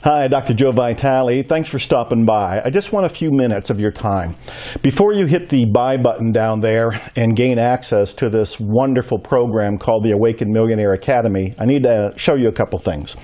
Hi, Dr. Joe Vitale. Thanks for stopping by. I just want a few minutes of your time. Before you hit the buy button down there and gain access to this wonderful program called the Awakened Millionaire Academy, I need to show you a couple things.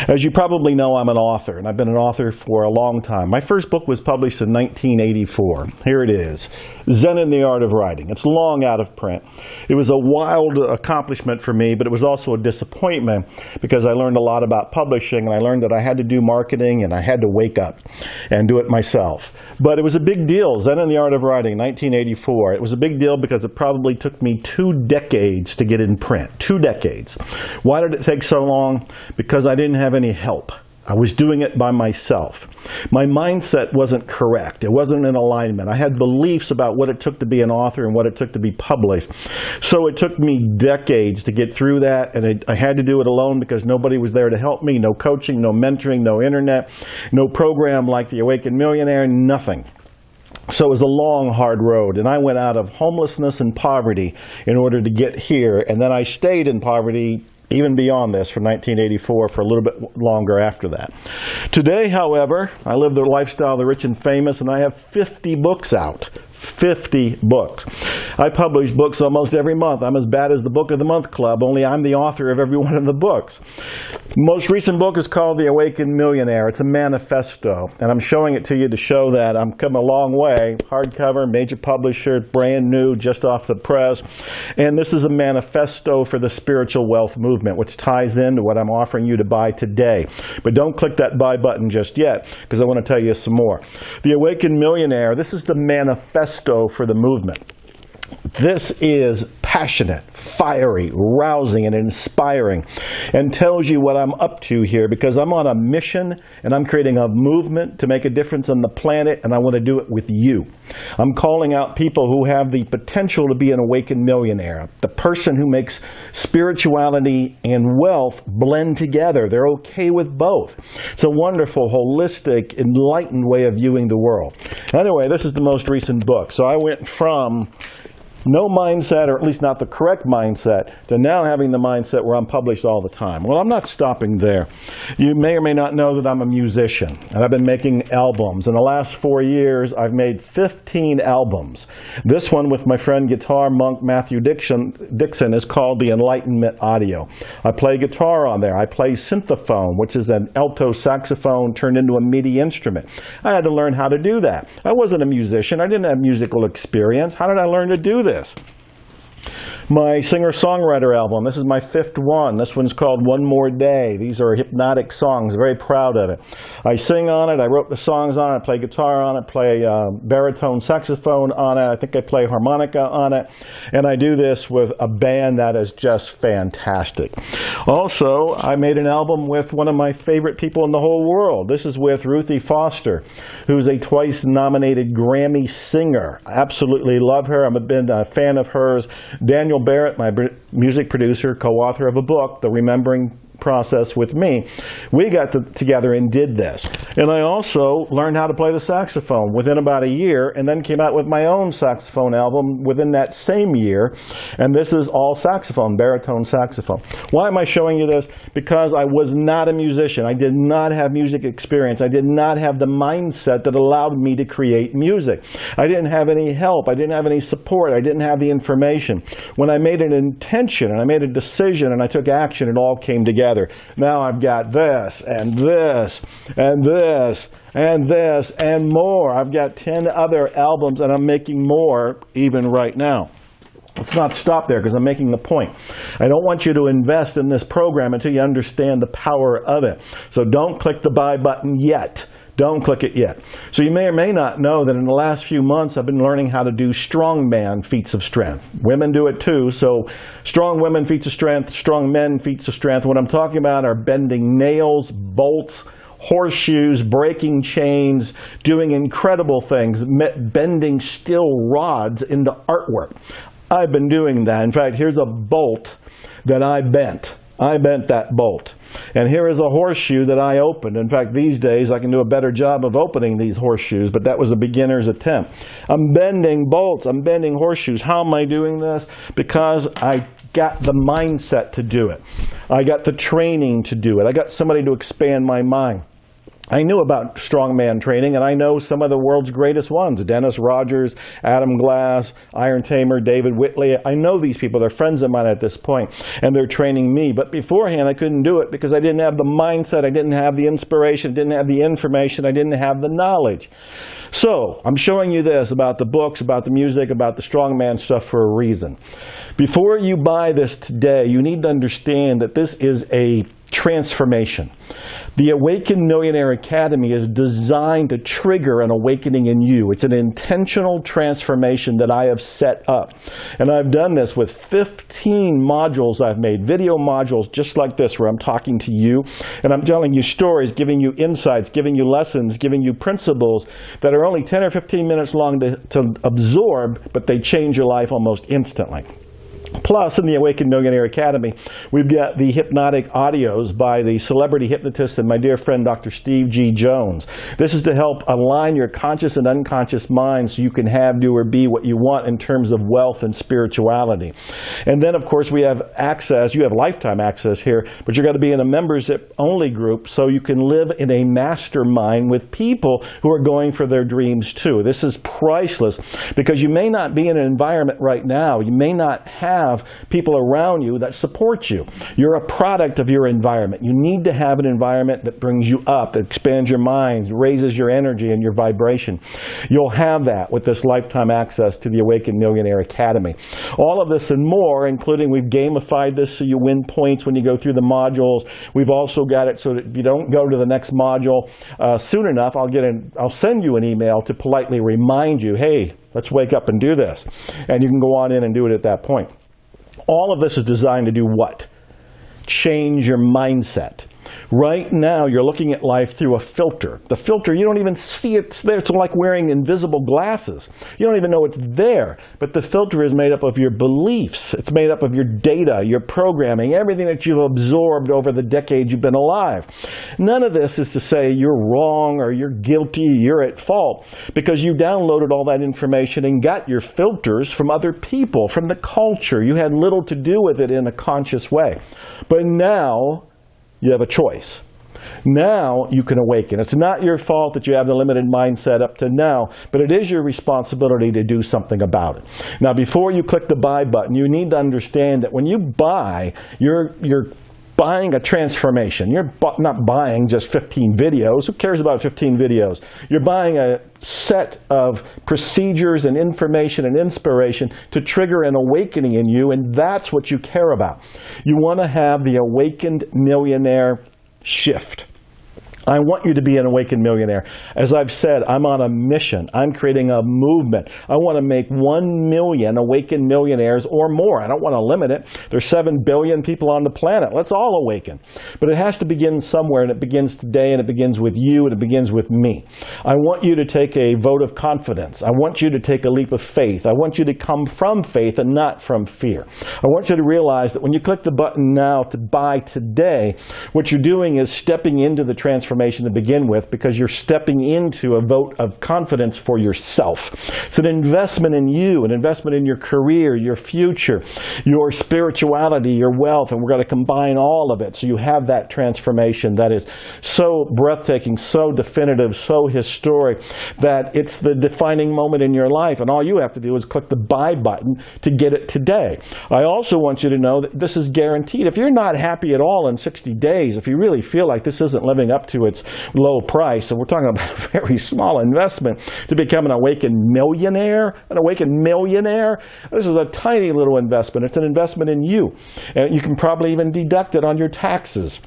As you probably know, I'm an author, and I've been an author for a long time. My first book was published in 1984. Here it is, Zen and the Art of Writing. It's long out of print. It was a wild accomplishment for me, but it was also a disappointment because I learned a lot about publishing, and I learned that I had to do marketing and I had to wake up and do it myself. But it was a big deal. Zen and the Art of Writing, 1984. It was a big deal because it probably took me 2 decades to get in print. 2 decades. Why did it take so long? Because I didn't have any help. I was doing it by myself. My mindset wasn't correct. It wasn't in alignment. I had beliefs about what it took to be an author and what it took to be published. So it took me decades to get through that, and I had to do it alone because nobody was there to help me. No coaching, no mentoring, no internet, no program like the Awakened Millionaire, nothing. So it was a long, hard road, and I went out of homelessness and poverty in order to get here, and then I stayed in poverty even beyond this, from 1984 for a little bit longer after that. Today, however, I live the lifestyle of the rich and famous, and I have 50 books out. 50 books. I publish books almost every month. I'm as bad as the Book of the Month Club, only I'm the author of every one of the books. Most recent book is called The Awakened Millionaire. It's a manifesto, and I'm showing it to you to show that I'm come a long way. Hardcover, major publisher, brand new, just off the press. And this is a manifesto for the spiritual wealth movement, which ties into what I'm offering you to buy today. But don't click that buy button just yet, because I want to tell you some more. The Awakened Millionaire, this is the manifesto for the movement. This is passionate, fiery, rousing, and inspiring, and tells you what I'm up to here, because I'm on a mission and I'm creating a movement to make a difference on the planet, and I want to do it with you. I'm calling out people who have the potential to be an awakened millionaire, the person who makes spirituality and wealth blend together. They're okay with both. It's a wonderful, holistic, enlightened way of viewing the world. Anyway, this is the most recent book. So I went from no mindset, or at least not the correct mindset, to now having the mindset where I'm published all the time. Well, I'm not stopping there. You may or may not know that I'm a musician, and I've been making albums. In the last 4 years, I've made 15 albums. This one with my friend guitar monk Matthew Dixon is called the Enlightenment Audio. I play guitar on there. I play synthophones, which is an alto saxophone turned into a MIDI instrument. I had to learn how to do that. I wasn't a musician. I didn't have musical experience. How did I learn to do this? My singer-songwriter album, this is my 5th one. This one's called One More Day. These are hypnotic songs, very proud of it. I sing on it, I wrote the songs on it, I play guitar on it, play baritone saxophone on it, I think I play harmonica on it, and I do this with a band that is just fantastic. Also, I made an album with one of my favorite people in the whole world. This is with Ruthie Foster, who's a twice-nominated Grammy singer. I absolutely love her. I've been a fan of hers. Daniel Barrett, my music producer, co-author of a book, The Remembering Process with me, we got together and did this. And I also learned how to play the saxophone within about a year, and then came out with my own saxophone album within that same year. And this is all saxophone, baritone saxophone. Why am I showing you this? Because I was not a musician. I did not have music experience. I did not have the mindset that allowed me to create music. I didn't have any help. I didn't have any support. I didn't have the information. When I made an intention and I made a decision and I took action, it all came together. Now I've got this, and this, and this, and this, and more. I've got 10 other albums, and I'm making more even right now. Let's not stop there, because I'm making the point. I don't want you to invest in this program until you understand the power of it. So don't click the buy button yet. Don't click it yet. So you may or may not know that in the last few months I've been learning how to do strongman feats of strength. Women do it too, so strong women feats of strength, strong men feats of strength. What I'm talking about are bending nails, bolts, horseshoes, breaking chains, doing incredible things, bending steel rods into artwork. I've been doing that. In fact, here's a bolt that I bent. I bent that bolt. And here is a horseshoe that I opened. In fact, these days I can do a better job of opening these horseshoes, but that was a beginner's attempt. I'm bending bolts. I'm bending horseshoes. How am I doing this? Because I got the mindset to do it. I got the training to do it. I got somebody to expand my mind. I knew about strongman training, and I know some of the world's greatest ones. Dennis Rogers, Adam Glass, Iron Tamer, David Whitley. I know these people. They're friends of mine at this point, and they're training me. But beforehand, I couldn't do it because I didn't have the mindset. I didn't have the inspiration. I didn't have the information. I didn't have the knowledge. So I'm showing you this about the books, about the music, about the strongman stuff for a reason. Before you buy this today, you need to understand that this is a transformation. The Awakened Millionaire Academy is designed to trigger an awakening in you. It's an intentional transformation that I have set up. And I've done this with 15 modules I've made, video modules just like this, where I'm talking to you and I'm telling you stories, giving you insights, giving you lessons, giving you principles that are only 10 or 15 minutes long to absorb, but they change your life almost instantly. Plus, in the Awakened Millionaire Academy, we've got the hypnotic audios by the celebrity hypnotist and my dear friend, Dr. Steve G. Jones. This is to help align your conscious and unconscious mind so you can have, do, or be what you want in terms of wealth and spirituality. And then, of course, we have access. You have lifetime access here, but you're going to be in a members-only group so you can live in a mastermind with people who are going for their dreams too. This is priceless because you may not be in an environment right now. You may not have people around you that support you. You're a product of your environment. You need to have an environment that brings you up, that expands your mind, raises your energy and your vibration. You'll have that with this lifetime access to the Awakened Millionaire Academy. All of this and more, including we've gamified this so you win points when you go through the modules. We've also got it so that if you don't go to the next module soon enough, I'll send you an email to politely remind you, hey, let's wake up and do this. And you can go on in and do it at that point. All of this is designed to do what? Change your mindset. Right now, you're looking at life through a filter. The filter, you don't even see it's there. It's like wearing invisible glasses. You don't even know it's there. But the filter is made up of your beliefs. It's made up of your data, your programming, everything that you've absorbed over the decades you've been alive. None of this is to say you're wrong or you're guilty, you're at fault, because you downloaded all that information and got your filters from other people, from the culture. You had little to do with it in a conscious way. But now, you have a choice. Now you can awaken. It's not your fault that you have the limited mindset up to now, but it is your responsibility to do something about it. Now, before you click the buy button, you need to understand that when you buy, you're buying a transformation. You're not buying just 15 videos. Who cares about 15 videos? You're buying a set of procedures and information and inspiration to trigger an awakening in you, and that's what you care about. You want to have the Awakened Millionaire shift. I want you to be an awakened millionaire. As I've said, I'm on a mission. I'm creating a movement. I want to make 1 million awakened millionaires or more. I don't want to limit it. There's 7 billion people on the planet. Let's all awaken. But it has to begin somewhere, and it begins today, and it begins with you, and it begins with me. I want you to take a vote of confidence. I want you to take a leap of faith. I want you to come from faith and not from fear. I want you to realize that when you click the button now to buy today, what you're doing is stepping into the transformation to begin with, because you're stepping into a vote of confidence for yourself. It's an investment in you, an investment in your career, your future, your spirituality, your wealth, and we're going to combine all of it so you have that transformation that is so breathtaking, so definitive, so historic that it's the defining moment in your life, and all you have to do is click the buy button to get it today. I also want you to know that this is guaranteed. If you're not happy at all in 60 days, if you really feel like this isn't living up to its low price, and we're talking about a very small investment to become an awakened millionaire, this is a tiny little investment. It's an investment in you, and you can probably even deduct it on your taxes.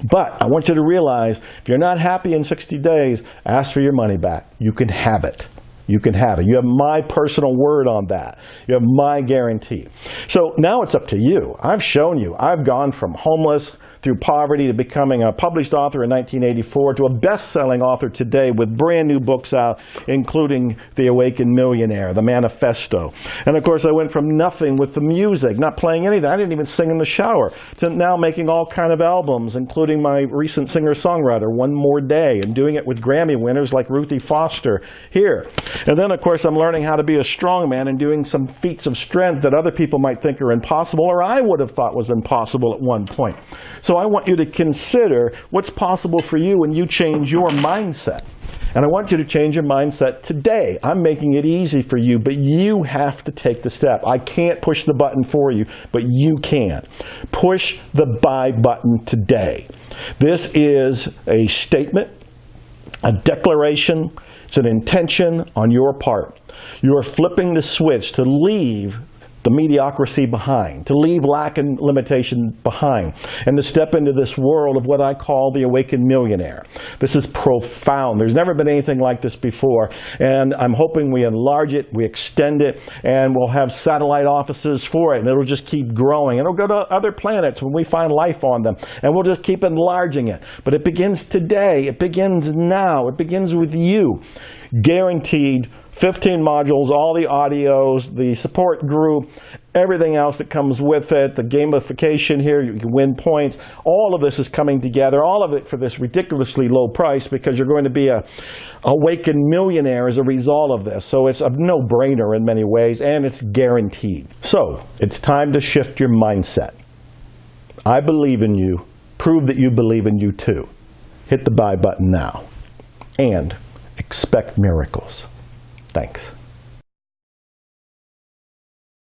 But I want you to realize, if you're not happy in 60 days, ask for your money back. You can have it. You can have it. You have my personal word on that. You have my guarantee. So now it's up to you. I've shown you. I've gone from homeless through poverty to becoming a published author in 1984 to a best-selling author today with brand new books out, including The Awakened Millionaire, The Manifesto. And of course, I went from nothing with the music, not playing anything. I didn't even sing in the shower, to now making all kind of albums, including my recent singer-songwriter, One More Day, and doing it with Grammy winners like Ruthie Foster here. And then, of course, I'm learning how to be a strongman and doing some feats of strength that other people might think are impossible, or I would have thought was impossible at one point. So I want you to consider what's possible for you when you change your mindset. And I want you to change your mindset today. I'm making it easy for you, but you have to take the step. I can't push the button for you, but you can. Push the buy button today. This is a statement, a declaration, it's an intention on your part. You are flipping the switch to leave the mediocrity behind, to leave lack and limitation behind, and to step into this world of what I call the awakened millionaire. This is profound. There's never been anything like this before, and I'm hoping we enlarge it, we extend it, and we'll have satellite offices for it, and it'll just keep growing. It'll go to other planets when we find life on them, and we'll just keep enlarging it. But it begins today. It begins now. It begins with you. Guaranteed 15 modules, all the audios, the support group, everything else that comes with it, the gamification here, you can win points. All of this is coming together, all of it for this ridiculously low price, because you're going to be a awakened millionaire as a result of this. So it's a no-brainer in many ways, and it's guaranteed. So it's time to shift your mindset. I believe in you. Prove that you believe in you too. Hit the buy button now. And expect miracles. Thanks.